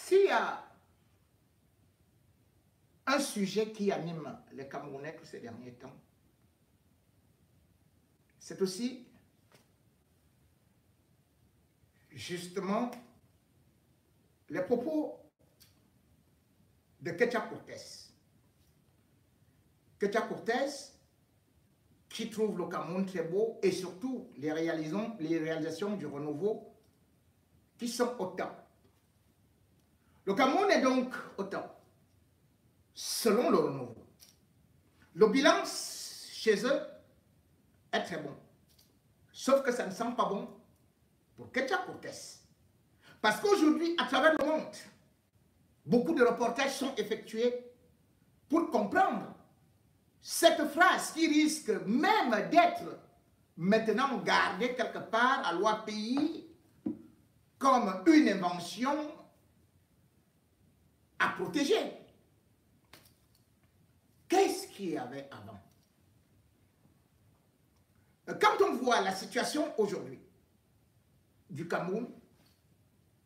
s'il y a un sujet qui anime les Camerounais ces derniers temps, c'est aussi justement les propos de Ketia Cortés. Ketia Cortés qui trouve le Cameroun très beau et surtout les réalisations du renouveau qui sont au top. Le Cameroun est donc au top, selon le renouveau. Le bilan chez eux est très bon. Sauf que ça ne sent pas bon pour Ketia Cortés. Parce qu'aujourd'hui, à travers le monde, beaucoup de reportages sont effectués pour comprendre cette phrase qui risque même d'être maintenant gardée quelque part à l'OAPI comme une invention à protéger. Qu'est-ce qu'il y avait avant? Quand on voit la situation aujourd'hui du Cameroun,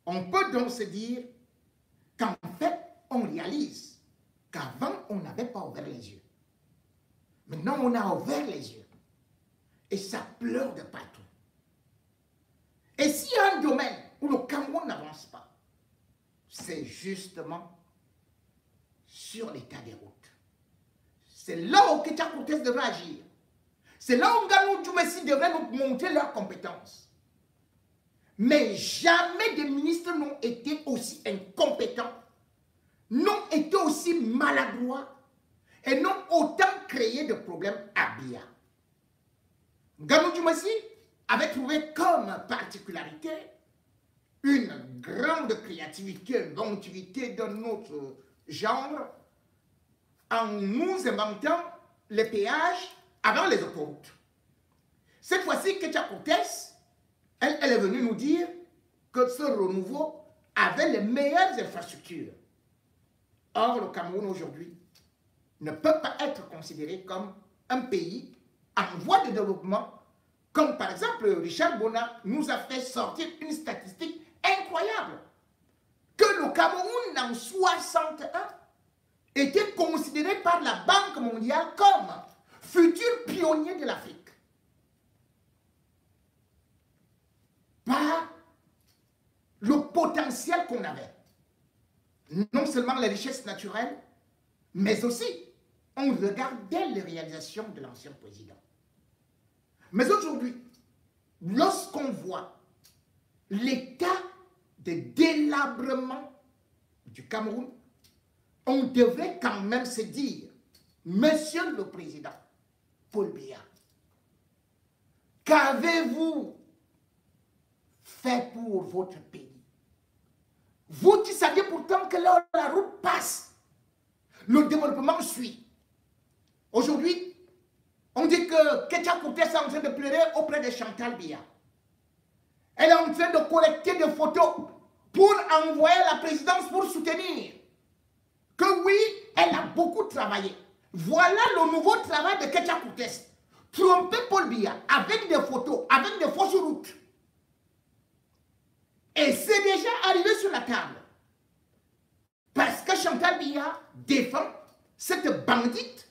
on peut donc se dire qu'en fait, on réalise qu'avant, on n'avait pas ouvert les yeux. Maintenant, on a ouvert les yeux. Et ça pleure de partout. Et s'il y a un domaine où le Cameroun n'avance pas, c'est justement sur l'état des routes. C'est là où Ketia Cortés devrait agir. C'est là où Nganou Djoumessi devrait nous montrer leurs compétences. Mais jamais des ministres n'ont été aussi incompétents, n'ont été aussi maladroits et n'ont autant créé de problèmes à Bia. Nganou Djoumessi avait trouvé comme particularité une grande créativité, une inventivité de notre genre en nous inventant les péages avant les autoroutes. Cette fois-ci, Ketia Cortés, elle est venue nous dire que ce renouveau avait les meilleures infrastructures. Or, le Cameroun aujourd'hui ne peut pas être considéré comme un pays en voie de développement, comme par exemple Richard Bona nous a fait sortir une statistique incroyable, que le Cameroun en 61 était considéré par la Banque mondiale comme futur pionnier de l'Afrique. Par le potentiel qu'on avait. Non seulement les richesses naturelles, mais aussi, on regardait les réalisations de l'ancien président. Mais aujourd'hui, lorsqu'on voit l'état de délabrement du Cameroun, on devrait quand même se dire, Monsieur le Président, Paul Biya, qu'avez-vous fait pour votre pays? Vous qui saviez pourtant que là la route passe, le développement suit. Aujourd'hui, on dit que Ketia Cortés est en train de pleurer auprès de Chantal Biya. Elle est en train de collecter des photos pour envoyer à la présidence pour soutenir que oui, elle a beaucoup travaillé. Voilà le nouveau travail de Ketia Cortés. Tromper Paul Biya avec des photos, avec des fausses routes. Et c'est déjà arrivé sur la table. Parce que Chantal Biya défend cette bandite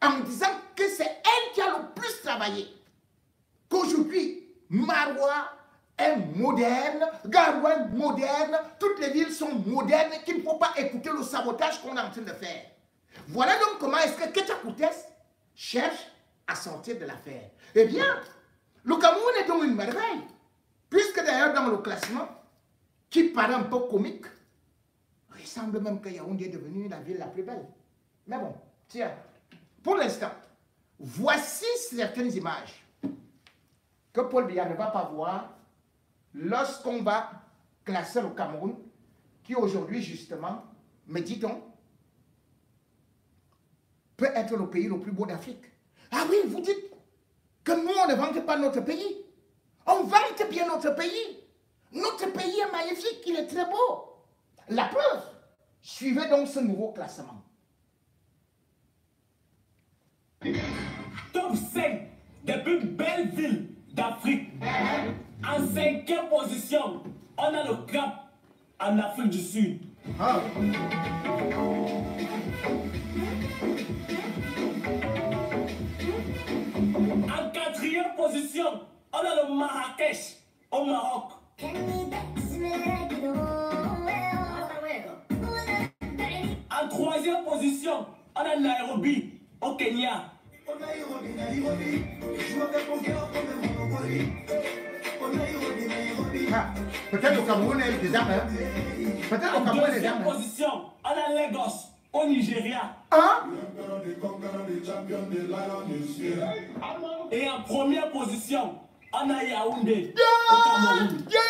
en disant que c'est elle qui a le plus travaillé. Qu'aujourd'hui, Maroua est moderne, Garoua est moderne, toutes les villes sont modernes, qu'il ne faut pas écouter le sabotage qu'on est en train de faire. Voilà donc comment est-ce que Ketia Cortés cherche à sortir de l'affaire. Eh bien, le Cameroun est donc une merveille. Puisque d'ailleurs dans le classement, qui paraît un peu comique, il semble même que Yaoundé est devenu la ville la plus belle. Mais bon, tiens, pour l'instant, voici certaines images que Paul Biya ne va pas voir lorsqu'on va classer le Cameroun, qui aujourd'hui, justement, me dit-on, peut être le pays le plus beau d'Afrique. Ah oui, vous dites que nous, on ne vante pas notre pays. On vante bien notre pays. Notre pays est magnifique, il est très beau. La preuve, suivez donc ce nouveau classement. Top 5 des plus belles villes d'Afrique. En 5e position, on a le Cap en Afrique du Sud. Ah. En quatrième position, on a le Marrakech au Maroc. En troisième position, on a Nairobi au Kenya. Ah. Peut-être au Cameroun, des armes. Hein? Peut-être au En Cameroun, des deuxième armes. position, on a Lagos au Nigeria. Hein? Et en première position, on a Yaoundé au Yeah! Cameroun. Yeah!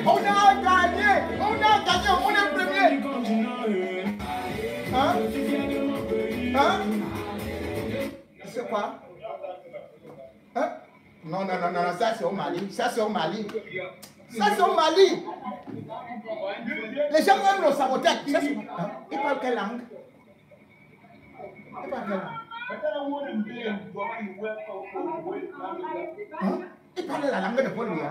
On a gagné! On est premier! Hein? Hein? C'est quoi? Hein? Non, ça c'est au Mali. Ça c'est au Mali. Ça c'est au Mali. Les gens aiment le sabotage. Hein? Ils parlent quelle langue? Ils parlent quelle langue? Hein? Ils parlent la langue de Paul Biya.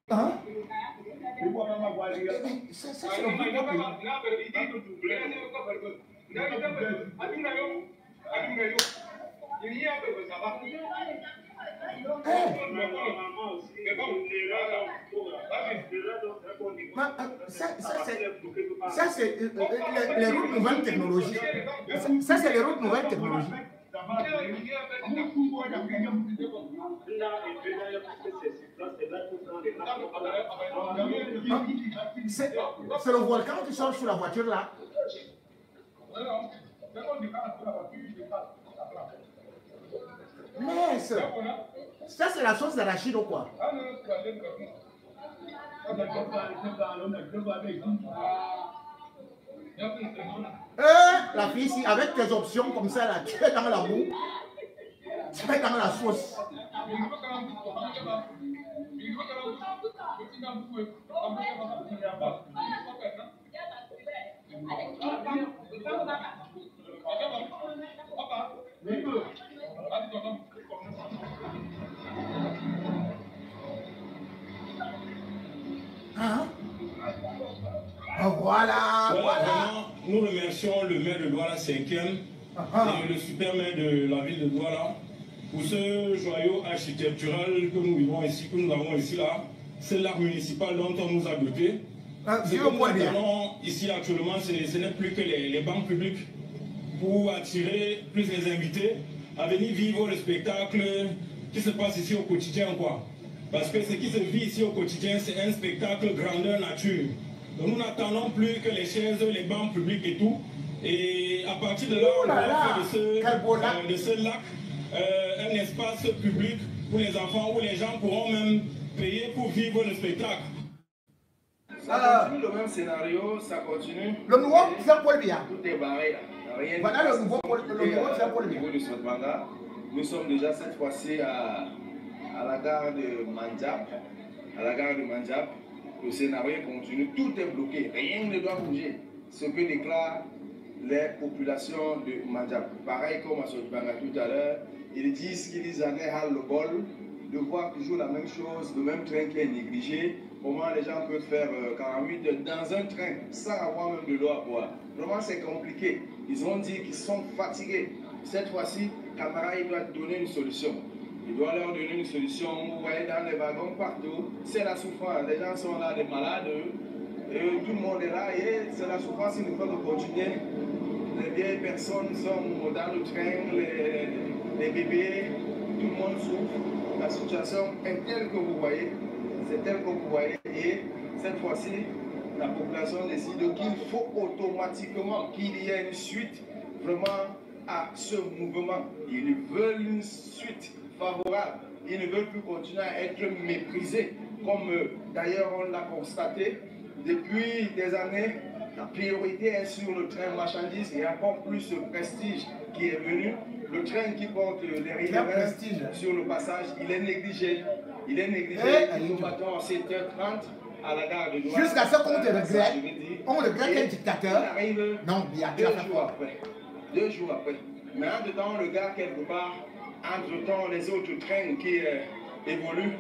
Hein? Ça c'est le but de ça c'est les routes nouvelles technologies. Ça c'est les routes nouvelles technologies. C'est le volcan qui sort sur la voiture là. Mais ça c'est la sauce d'arachide ou quoi? La fille ici, avec tes options comme ça là, tu es dans la boue, tu es dans la sauce. Hein? Oh, voilà. Vraiment, nous remercions le maire de Douala 5e et le super maire de la ville de Douala pour ce joyau architectural que nous vivons ici, que nous avons ici là. C'est l'art municipal dont on nous a doté. Ce que nous attendons ici actuellement, ce n'est plus que les banques publiques pour attirer plus les invités à venir vivre le spectacle qui se passe ici au quotidien, quoi. Parce que ce qui se vit ici au quotidien, c'est un spectacle grandeur nature. Donc nous n'attendons plus que les chaises, les bancs publics et tout. Et à partir de là, on va faire de ce lac un espace public pour les enfants où les gens pourront même payer pour vivre le spectacle. Ça continue le même scénario, ça continue. Le nouveau Pierre Paul Biya. Tout est barré là. Rien Voilà le nouveau Pierre Paul au Biya. niveau de Sotmanga. Nous sommes déjà cette fois-ci à la gare de Mandjap. À la gare de Mandjap. Le scénario continue, tout est bloqué, rien ne doit bouger. Ce que déclarent les populations de Mandjap. Pareil comme à Sotmanga tout à l'heure, ils disent qu'ils en aient le bol de voir toujours la même chose, le même train qui est négligé. Comment les gens peuvent faire 48 heures dans un train sans avoir même de l'eau à boire. Vraiment, c'est compliqué. Ils ont dit qu'ils sont fatigués. Cette fois-ci, Camara, il doit donner une solution. Il doit leur donner une solution. Vous voyez dans les wagons partout, c'est la souffrance. Les gens sont là, des malades, et tout le monde est là. Et c'est la souffrance, il nous faut de continuer. Les vieilles personnes sont dans le train, les bébés, tout le monde souffre. La situation est telle que vous voyez. C'est tel que vous voyez, et cette fois-ci, la population décide qu'il faut automatiquement qu'il y ait une suite vraiment à ce mouvement. Ils veulent une suite favorable. Ils ne veulent plus continuer à être méprisés, comme d'ailleurs on l'a constaté depuis des années. La priorité est sur le train marchandise et encore plus le prestige qui est venu. Le train qui porte les riverains sur le passage, il est négligé. Il est négligé. Nous battons à 7h30 à la gare de Douala. Jusqu'à ce qu'on te regrette. On regrette qu'un dictateur. Il arrive non, bien, 2 jours après. 2 jours après. Mais entre-temps, le gars, quelque part, entre-temps, les autres trains qui évoluent,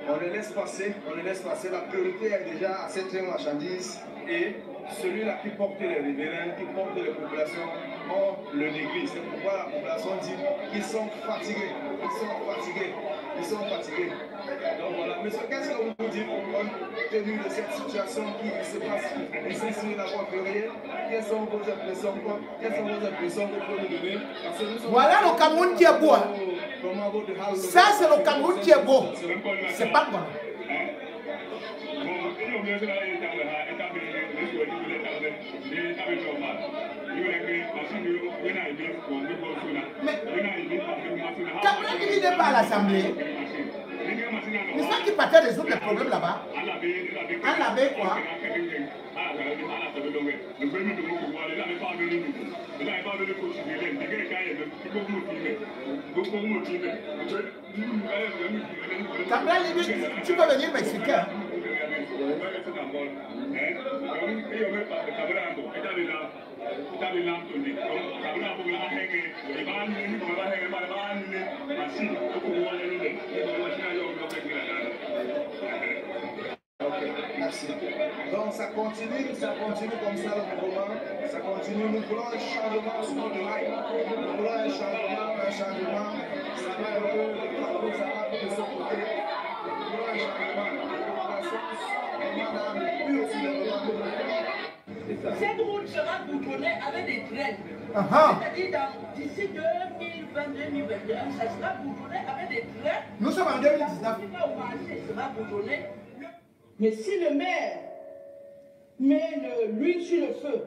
on les laisse passer, la priorité est déjà à cette marchandise et celui-là qui porte les riverains, qui porte les populations, on le néglige. C'est pourquoi la population dit qu'ils sont fatigués, Donc voilà, monsieur, qu'est-ce que vous nous dites compte tenu de cette situation qui se passe ici sur la voie ferrée? Quelles sont vos impressions que vous pouvez nous donner? Voilà le Cameroun qui est beau. Ça, c'est le Cameroun qui est beau. C'est pas bon. Mais Cameroun qui n'est pas à l'Assemblée, n'est-ce pas qu'il partait résoudre les problèmes là-bas? Un abbé quoi? Cameroun, tu peux venir m'expliquer. Merci. Donc ça continue comme ça le mouvement, ça continue. Nous voulons un changement sur notre rail. Nous voulons un changement. Ça va un peu, ça va de son côté. Nous voulons un changement. Cette route sera boutonnée avec des traînes. C'est-à-dire d'ici 2020-2021, ça sera boutonné avec des traînes. Nous sommes en 2019. Au marché sera boutonné. Mais si le maire met l'huile sur le feu,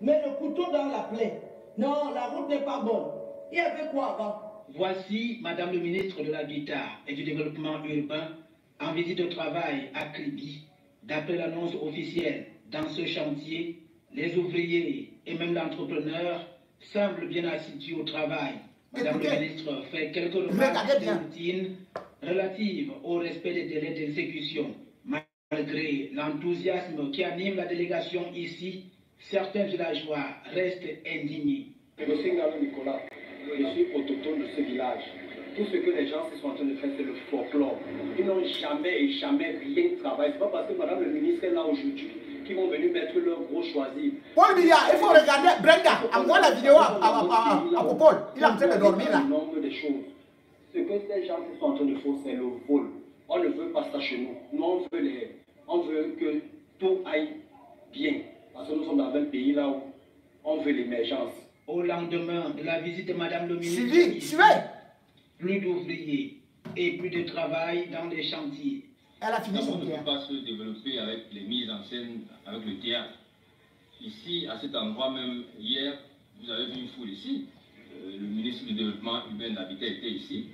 met le couteau dans la plaie, non, la route n'est pas bonne. Il y avait quoi avant? Voici Madame le ministre de l'Habitat et du Développement urbain en visite de travail à Kribi. D'après l'annonce officielle, dans ce chantier, les ouvriers et même l'entrepreneur semblent bien assidus au travail. Madame le ministre fait quelques remarques routines relatives au respect des délais d'exécution. Malgré l'enthousiasme qui anime la délégation ici, certains villageois restent indignés. Monsieur Ngalo Nicolas, je suis autochtone de ce village. Tout ce que les gens sont en train de faire, c'est le folklore. Ils n'ont jamais bien travaillé. Ce n'est pas parce que Madame le ministre est là aujourd'hui qu'ils vont venir mettre leur gros choisir. Paul Biya, il faut regarder, Brenda, envoie la vidéo à Popol. Il est en train de dormir là. Nombre de choses. Ce que ces gens sont en train de faire, c'est le vol. On ne veut pas ça chez nous. Nous, on veut que tout aille bien. Parce que nous sommes dans un pays là où on veut l'émergence. Au lendemain de la visite de Madame le ministre, plus d'ouvriers et plus de travail dans les chantiers. Elle a fini son ne peut pas se développer avec les mises en scène, avec le théâtre. Ici, à cet endroit même, hier, vous avez vu une foule ici. Le ministre du Développement urbain et de l'Habitat était ici,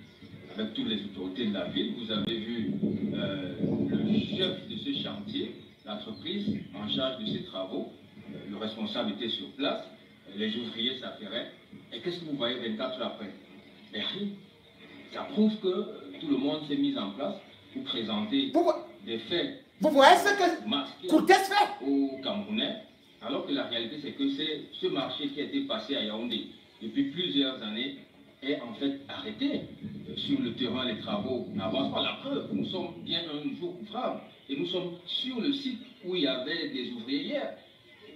avec toutes les autorités de la ville. Vous avez vu le chef de ce chantier, l'entreprise en charge de ces travaux. Le responsable était sur place, les ouvriers s'affairaient. Et qu'est-ce que vous voyez 24 heures après? Rien. Ça prouve que tout le monde s'est mis en place pour présenter des faits. Vous voyez ce que Courtes fait aux Camerounais, alors que la réalité c'est que c'est ce marché qui a été passé à Yaoundé depuis plusieurs années est en fait arrêté. Sur le terrain, les travaux n'avancent pas. La preuve, nous sommes bien un jour ouvrable et nous sommes sur le site où il y avait des ouvriers hier.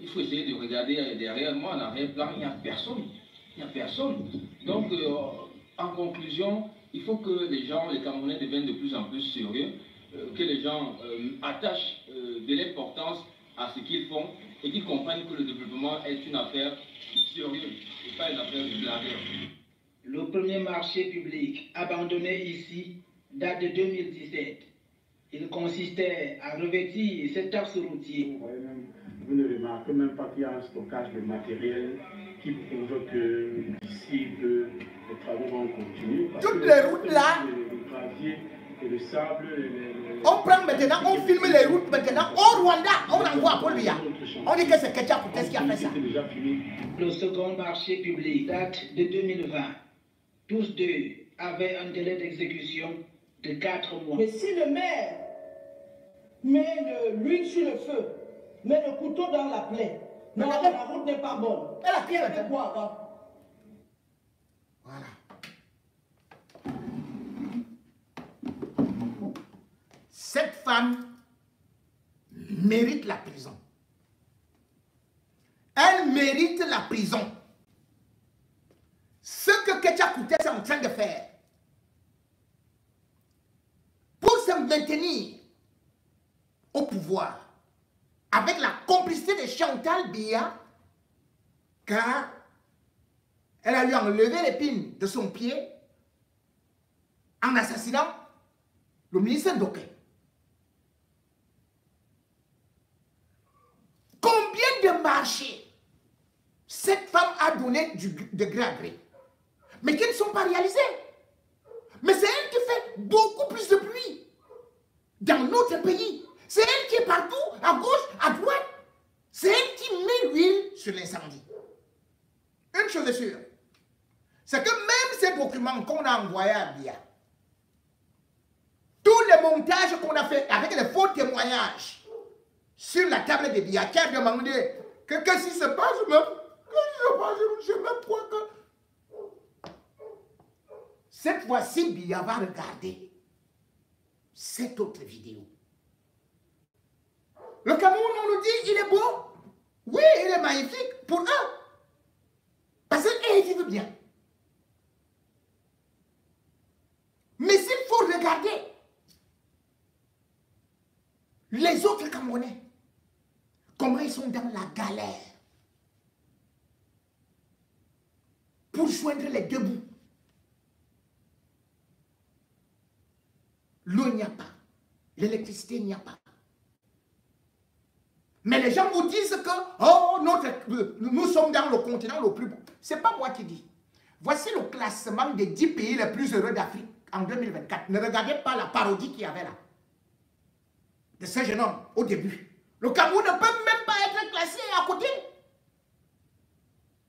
Il faut essayer de regarder derrière moi, en arrière-plan, il n'y a personne. Il n'y a personne. Donc, en conclusion, il faut que les gens, les Camerounais deviennent de plus en plus sérieux, que les gens attachent de l'importance à ce qu'ils font et qu'ils comprennent que le développement est une affaire sérieuse et pas une affaire de blagueur. Le premier marché public abandonné ici date de 2017. Il consistait à revêtir cet axe routier. Vous ne remarquez même pas qu'il y a un stockage de matériel qui prouve que d'ici peu, les travaux vont continuer. Toutes les routes là, le gravier et le sable, on prend maintenant, on filme les routes maintenant au Rwanda, on envoie à Paul Biya. On dit que c'est Ketia Courtes qui a fait ça. Le second marché public date de 2020. Tous deux avaient un délai d'exécution de 4 mois. Mais si le maire met l'huile sur le feu, met le couteau dans la plaie, non, la route n'est pas bonne. Elle a fait quoi avant? Voilà. cette femme mérite la prison. Elle mérite la prison. Ce que Ketia Kouté est en train de faire pour se maintenir au pouvoir avec la complicité de Chantal Biya, car elle a lui enlevé l'épine de son pied en assassinant le ministre Ndoké. Combien de marchés cette femme a donné de gré à gré, mais qui ne sont pas réalisés? Mais c'est elle qui fait beaucoup plus de bruit dans notre pays. C'est elle qui est partout, à gauche, à droite. C'est elle qui met l'huile sur l'incendie. Une chose est sûre, c'est que même ces documents qu'on a envoyés à Biya, tous les montages qu'on a fait avec les faux témoignages sur la table de Biya, qui a demandé qu'est-ce qui se passe même? Qu'est-ce qui se passe? Je ne sais même pas que... Cette fois-ci, Biya va regarder cette autre vidéo. Le Cameroun, on nous dit, il est beau. Oui, il est magnifique pour eux. Parce qu'ils vivent bien. Mais s'il faut regarder les autres Camerounais, comment ils sont dans la galère pour joindre les deux bouts. L'eau, il n'y a pas. L'électricité, il n'y a pas. Mais les gens vous disent que oh, nous sommes dans le continent le plus beau. Ce n'est pas moi qui dis. Voici le classement des 10 pays les plus heureux d'Afrique en 2024. Ne regardez pas la parodie qu'il y avait là. De ce jeune homme au début. Le Cameroun ne peut même pas être classé à côté.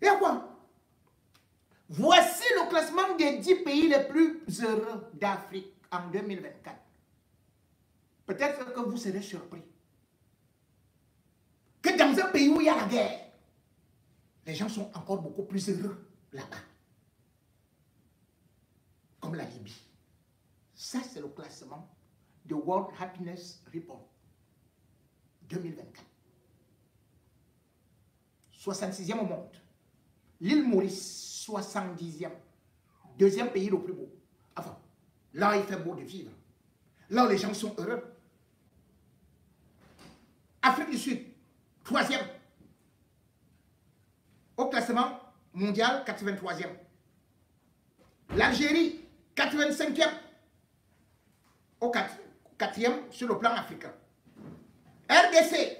Et à quoi? Voici le classement des 10 pays les plus heureux d'Afrique en 2024. Peut-être que vous serez surpris que dans un pays où il y a la guerre, les gens sont encore beaucoup plus heureux là-bas. Comme la Libye. Ça, c'est le classement de World Happiness Report 2024. 66e au monde. L'île Maurice, 70e. Deuxième pays le plus beau. Enfin, là, il fait beau de vivre. Là, les gens sont heureux. Afrique du Sud, 3e. Au classement mondial, 83e. L'Algérie, 85e. Au 4e sur le plan africain. RDC,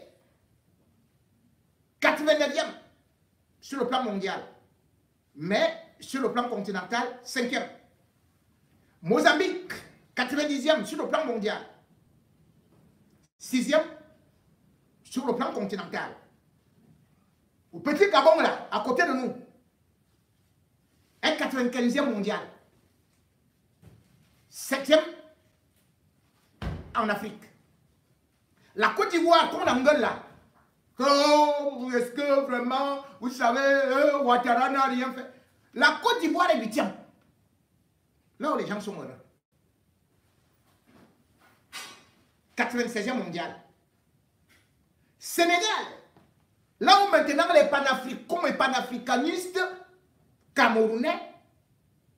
89e sur le plan mondial. Mais sur le plan continental, 5e. Mozambique, 90e sur le plan mondial. 6e sur le plan continental. Au petit Gabon, là, à côté de nous, est 95e mondial. 7e en Afrique. La Côte d'Ivoire, qu'on engueule là, oh, est-ce que vraiment, vous savez, Ouattara n'a rien fait. La Côte d'Ivoire est 8e. Là où les gens sont heureux. 96e mondial. Sénégal, là où maintenant les panafricanistes camerounais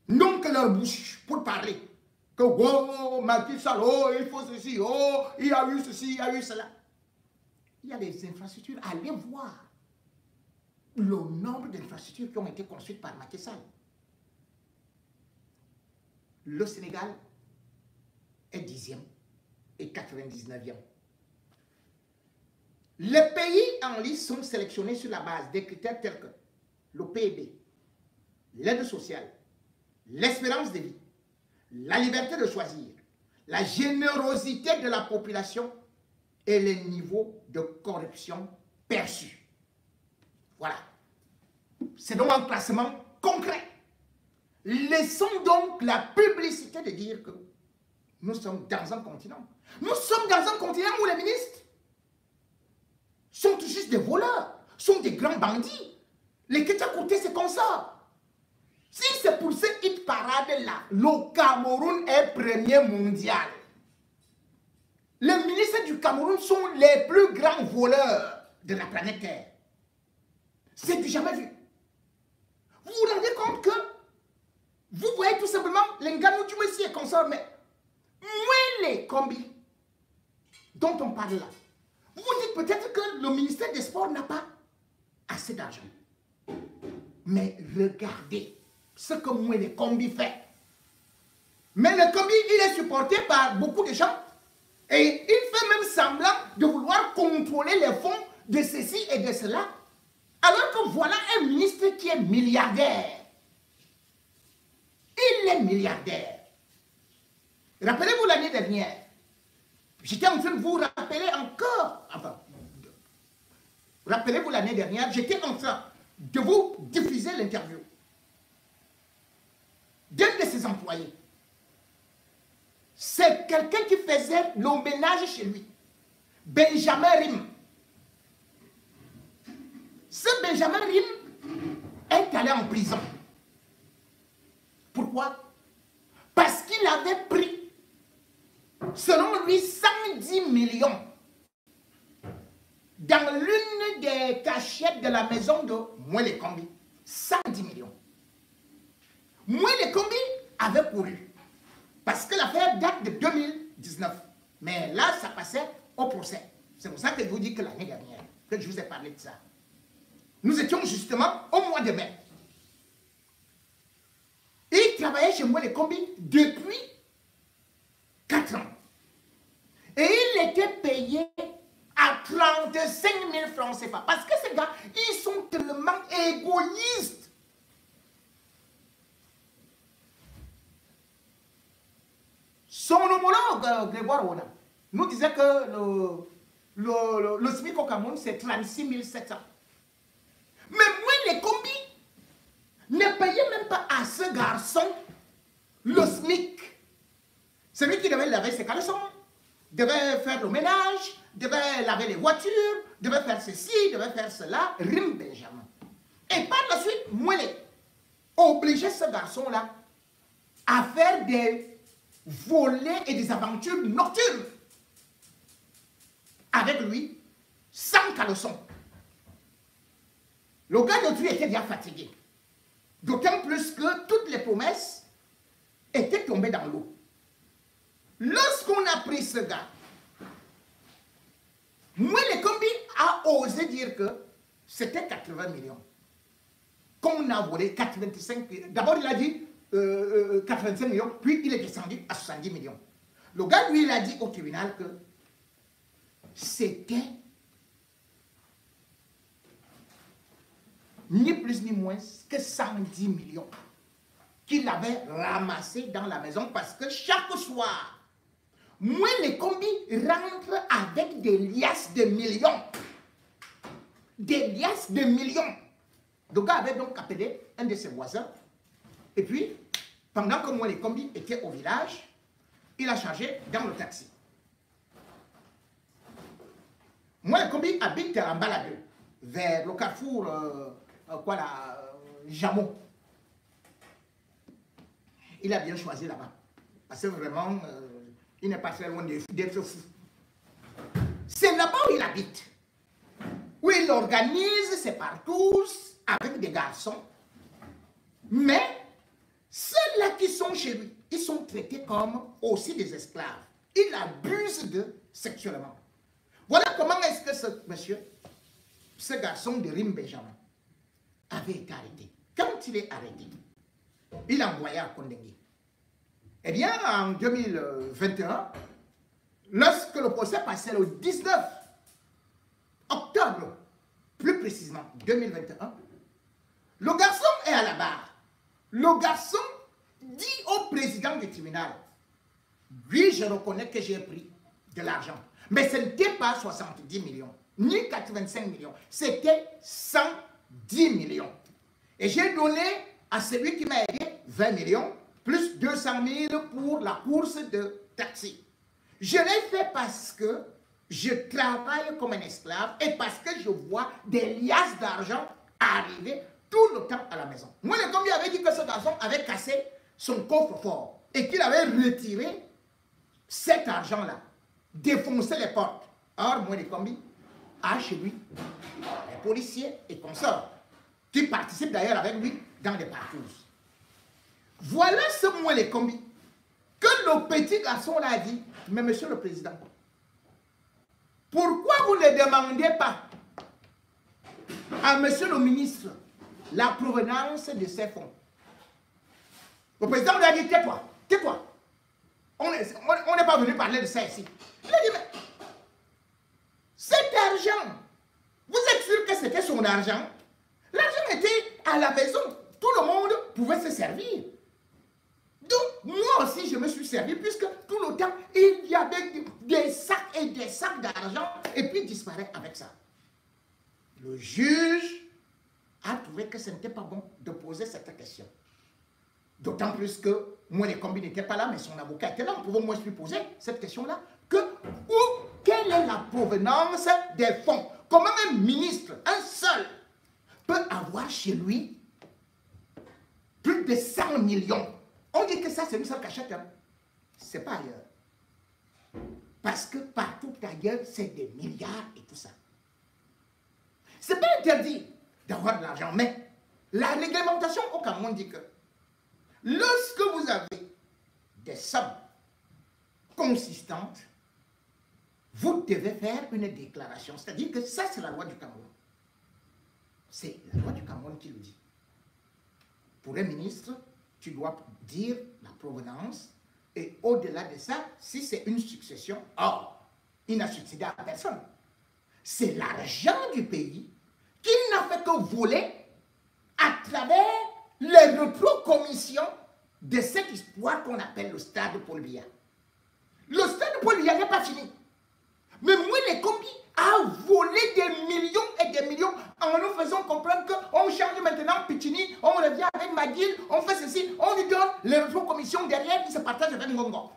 n'ont que leur bouche pour parler. Que oh, Macky Sall, oh, il faut ceci, oh, il y a eu ceci, il y a eu cela. Il y a des infrastructures. Allez voir le nombre d'infrastructures qui ont été construites par Macky Sall. Le Sénégal est 10e et 99e. Les pays en lice sont sélectionnés sur la base des critères tels que le PIB, l'aide sociale, l'espérance de vie, la liberté de choisir, la générosité de la population et les niveaux de corruption perçus. Voilà. C'est donc un classement concret. Laissons donc la publicité de dire que nous sommes dans un continent. Nous sommes dans un continent où les ministres sont tout juste des voleurs, sont des grands bandits. Les Ketia Kouté, c'est comme ça. Si c'est pour ce hit parade-là, le Cameroun est premier mondial. les ministres du Cameroun sont les plus grands voleurs de la planète Terre. C'est du jamais vu. Vous vous rendez compte que vous voyez tout simplement les Nganou du Messie et consorts, mais moins les combis dont on parle là. Vous vous dites peut-être que le ministère des Sports n'a pas assez d'argent. Mais regardez ce que moi les combis fait. Mais le combi, il est supporté par beaucoup de gens. Et il fait même semblant de vouloir contrôler les fonds de ceci et de cela. Alors que voilà un ministre qui est milliardaire. Il est milliardaire. Rappelez-vous l'année dernière. J'étais en train de vous rappeler encore. Enfin, rappelez-vous l'année dernière, j'étais en train de vous diffuser l'interview d'un de ses employés. C'est quelqu'un qui faisait le ménage chez lui. Benjamin Rim. Ce Benjamin Rim est allé en prison. Pourquoi? Parce qu'il avait pris, selon lui, 110 millions dans l'une des cachettes de la maison de Mouélé Kombi. 110 millions. Mouélé Kombi avait couru. Parce que l'affaire date de 2019. Mais là, ça passait au procès. C'est pour ça que je vous dis que l'année dernière, que je vous ai parlé de ça. Nous étions justement au mois de mai. Il travaillait chez Mouélé Kombi depuis 4 ans. Et il était payé à 35 000 francs CFA. Parce que ces gars, ils sont tellement égoïstes. Son homologue, Grégoire Oda, nous disait que le SMIC au Cameroun, c'est 36 700. Mais moi, les combis ne payaient même pas à ce garçon le SMIC. Celui qui devait laver ses caleçons, devait faire le ménage, devait laver les voitures, devait faire ceci, devait faire cela, Rim Benjamin. Et par la suite, moi, obligeait ce garçon-là à faire des volets et des aventures nocturnes. Avec lui, sans caleçon. Le gars de lui était bien fatigué. D'autant plus que toutes les promesses étaient tombées dans l'eau. Lorsqu'on a pris ce gars, Mouélé Kombi a osé dire que c'était 80 millions. Qu'on a volé 85 millions. D'abord, il a dit 85 millions, puis il est descendu à 70 millions. Le gars, lui, il a dit au tribunal que c'était ni plus ni moins que 110 millions qu'il avait ramassé dans la maison parce que chaque soir, Mouélé Kombi rentre avec des liasses de millions. Des liasses de millions. Le gars avait donc appelé un de ses voisins. Et puis, pendant que Mouélé Kombi était au village, il a chargé dans le taxi. Mouélé Kombi habite en Baladeux, vers le carrefour, Jamon. Il a bien choisi là-bas. Parce que vraiment, il n'est pas très loin d'être fou. C'est là-bas où il habite. Où il organise ses parcours avec des garçons. Mais ceux-là qui sont chez lui, ils sont traités comme aussi des esclaves. Il abuse d'eux sexuellement. Voilà comment est-ce que ce monsieur, ce garçon de Rim Benjamin, avait été arrêté. Quand il est arrêté, il a envoyé à Kondengui. Eh bien, en 2021, lorsque le procès passait le 19 octobre, plus précisément 2021, le garçon est à la barre. Le garçon dit au président du tribunal, oui, je reconnais que j'ai pris de l'argent, mais ce n'était pas 70 millions, ni 85 millions, c'était 110 millions. Et j'ai donné à celui qui m'a aidé 20 millions, plus 200 000 pour la course de taxi. Je l'ai fait parce que je travaille comme un esclave et parce que je vois des liasses d'argent arriver tout le temps à la maison. Moi, le commis avait dit que ce garçon avait cassé son coffre-fort et qu'il avait retiré cet argent-là. défoncer les portes. Or, Moué Kombi a chez lui les policiers et consorts qui participent d'ailleurs avec lui dans des parcours. Voilà ce Moué Kombi que le petit garçon l'a dit. Mais monsieur le président, pourquoi vous ne demandez pas à monsieur le ministre la provenance de ces fonds? Le président lui a dit, tais-toi, tais-toi. On n'est pas venu parler de ça ici. Il a dit, mais cet argent, vous êtes sûr que c'était son argent? L'argent était à la maison. Tout le monde pouvait se servir. Donc, moi aussi, je me suis servi, puisque tout le temps, il y avait des sacs et des sacs d'argent, et puis il disparaît avec ça. Le juge a trouvé que ce n'était pas bon de poser cette question. D'autant plus que moi, les combis n'étaient pas là, mais son avocat était là. On pouvait moi lui poser cette question-là. Quelle est la provenance des fonds? Comment un ministre, un seul, peut avoir chez lui plus de 100 millions? On dit que ça, c'est une seule cachette. Hein? Ce n'est pas ailleurs. Parce que partout ailleurs, c'est des milliards et tout ça. Ce n'est pas interdit d'avoir de l'argent, mais la réglementation au Cameroun dit que lorsque vous avez des sommes consistantes, vous devez faire une déclaration. C'est-à-dire que ça, c'est la loi du Cameroun. C'est la loi du Cameroun qui le dit. Pour un ministre, tu dois dire la provenance et au-delà de ça, si c'est une succession, il n'a succédé à personne. C'est l'argent du pays qu'il n'a fait que voler à travers les rétrocommissions de cette histoire qu'on appelle le stade Paul Biya. Le stade Paul Biya n'est pas fini. Mais Moué Kombi a volé des millions et des millions en nous faisant comprendre qu'on change maintenant Pichini, on revient avec Maguil, on fait ceci, on lui donne les rétrocommissions derrière qui se partagent avec Ngongo.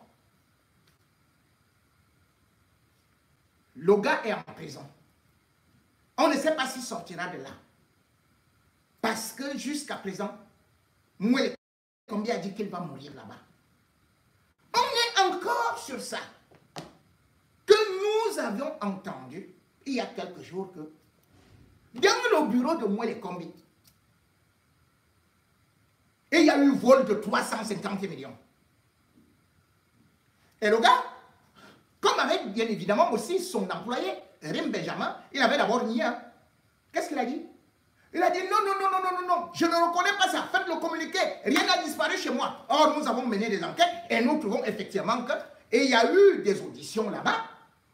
Le gars est en prison. On ne sait pas s'il sortira de là. Parce que jusqu'à présent, Moué Kombi a dit qu'il va mourir là-bas. On est encore sur ça. Que nous avions entendu, il y a quelques jours, que dans le bureau de Moué Kombi, il y a eu vol de 350 millions. Et le gars, comme avec bien évidemment aussi son employé, Rim Benjamin, il avait d'abord nié. Qu'est-ce qu'il a dit? Il a dit non, je ne reconnais pas ça, faites le communiqué, rien n'a disparu chez moi. Or, nous avons mené des enquêtes et nous trouvons effectivement que, et il y a eu des auditions là-bas,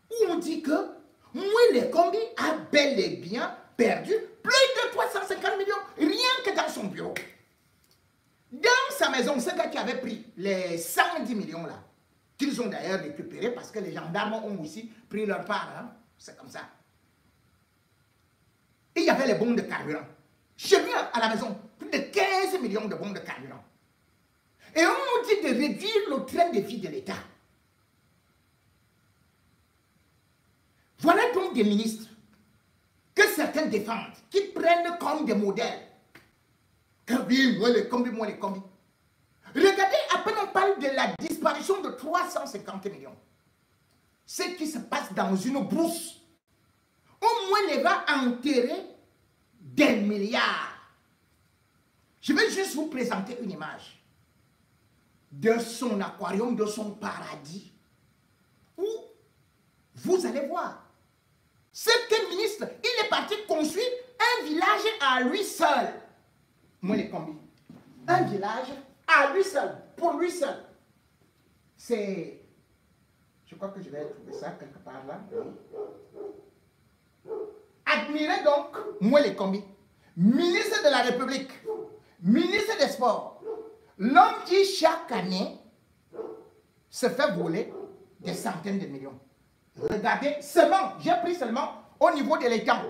où on dit que Moué Kombi a bel et bien perdu plus de 350 millions, rien que dans son bureau. Dans sa maison, ce gars qui avait pris les 110 millions là, qu'ils ont d'ailleurs récupérés parce que les gendarmes ont aussi pris leur part, hein? C'est comme ça. Il y avait les bons de carburant. Chez lui, à la maison, plus de 15 millions de bons de carburant. Et on nous dit de réduire le train de vie de l'État. Voilà donc des ministres que certains défendent, qui prennent comme des modèles. Moué Kombi. Regardez, à peine on parle de la disparition de 350 millions. Ce qui se passe dans une brousse. Au moins, il va enterrer des milliards. Je vais juste vous présenter une image de son aquarium, de son paradis, où vous allez voir. Cet ministre, il est parti construire un village à lui seul. Moué Kombi. Un village à lui seul, pour lui seul. C'est... Je crois que je vais trouver ça quelque part là. Admirez donc Moué Kombi, ministre de la République, ministre des Sports, l'homme qui chaque année se fait voler des centaines de millions. Regardez, seulement, j'ai pris seulement au niveau de l'étang.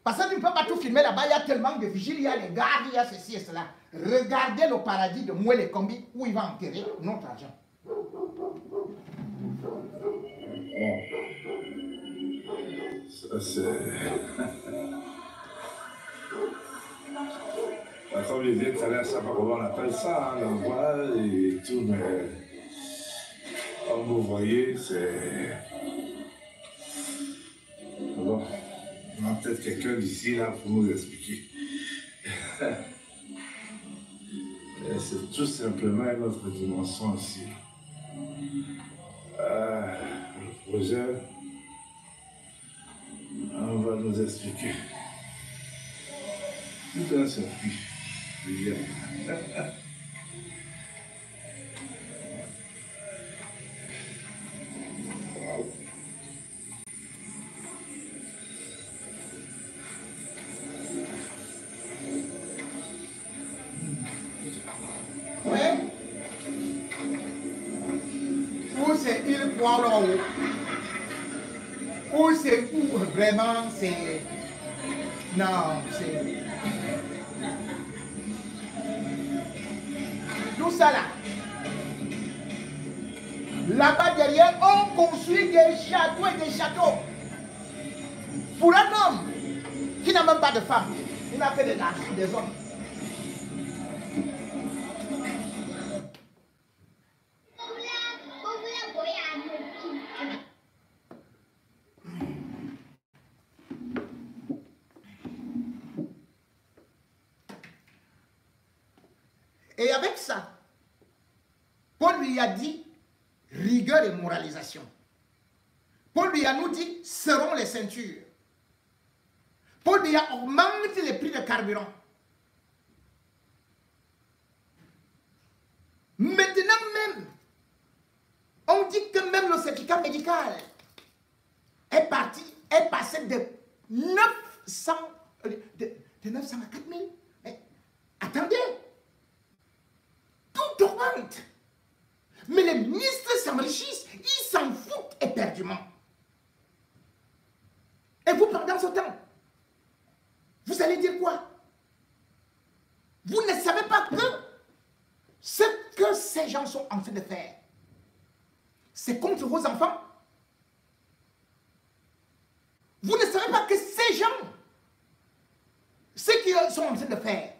Parce que tu ne peux pas tout filmer là-bas, il y a tellement de vigiles, il y a les gardes, il y a ceci et cela. Regardez le paradis de Moué Kombi où il va enterrer notre argent. Ça c'est... Comme les vieilles, ça ne sais pas comment on appelle ça, hein, l'envoi et tout, mais comme vous voyez, c'est... peut-être quelqu'un d'ici là pour nous expliquer. C'est tout simplement une autre dimension aussi. Le projet, on va nous expliquer. Tout un circuit. Ou c'est où vraiment c'est... Non, c'est... Tout ça là. Là-bas derrière, on construit des châteaux et des châteaux. Pour un homme qui n'a même pas de femme, il n'a que des garçons, des hommes. Et avec ça, Paul lui a dit rigueur et moralisation. Paul lui a nous dit serrons les ceintures. Paul lui a augmenté les prix de carburant. Maintenant même, on dit que même le certificat médical est passé de 900 à 4000. Mais attendez, tout augmente. Mais les ministres s'enrichissent, ils s'en foutent éperdument. Et vous, pendant ce temps, vous allez dire quoi? Vous ne savez pas que ce que ces gens sont en train de faire, c'est contre vos enfants. Vous ne savez pas que ces gens, ce qu'ils sont en train de faire,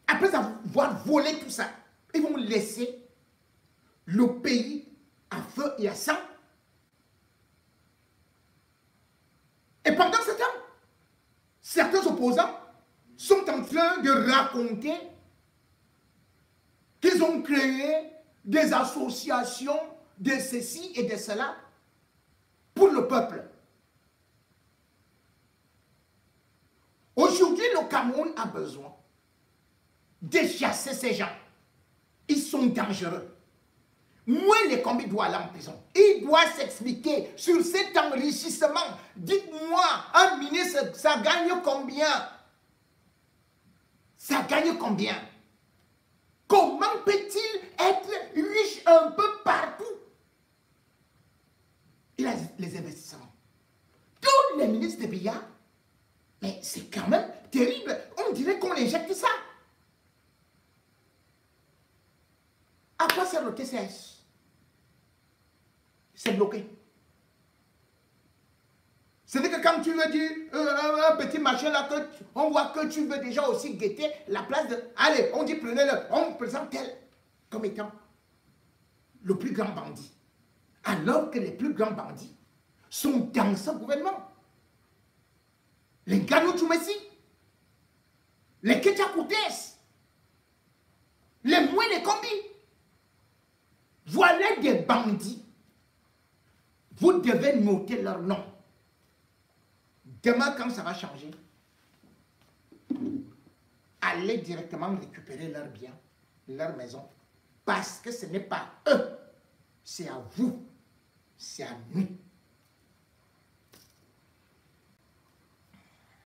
après avoir volé tout ça, ils vont laisser le pays à feu et à sang. Et pendant ce temps, certains opposants sont en train de raconter qu'ils ont créé des associations de ceci et de cela pour le peuple. Aujourd'hui, le Cameroun a besoin de chasser ces gens. Ils sont dangereux. Moi, les combis doivent aller en prison. Il doit s'expliquer sur cet enrichissement. Dites-moi, un ministre, ça gagne combien? Ça gagne combien? Comment peut-il être riche un peu partout? Il a les investissements. Tous les ministres de Biya, mais c'est quand même terrible. On dirait qu'on injecte ça. À quoi sert le TCS? C'est bloqué. C'est-à-dire que quand tu veux dire un petit machin là, on voit que tu veux déjà aussi guetter la place de... Allez, on dit prenez-le, on présente tel comme étant le plus grand bandit. Alors que les plus grands bandits sont dans ce gouvernement. Les Ganou Tchoumessi, les Ketchakoutes, les Moué Kombi. Voilà des bandits. Vous devez noter leur nom. Demain, quand ça va changer, allez directement récupérer leurs biens, leur maison. Parce que ce n'est pas eux, c'est à vous, c'est à nous.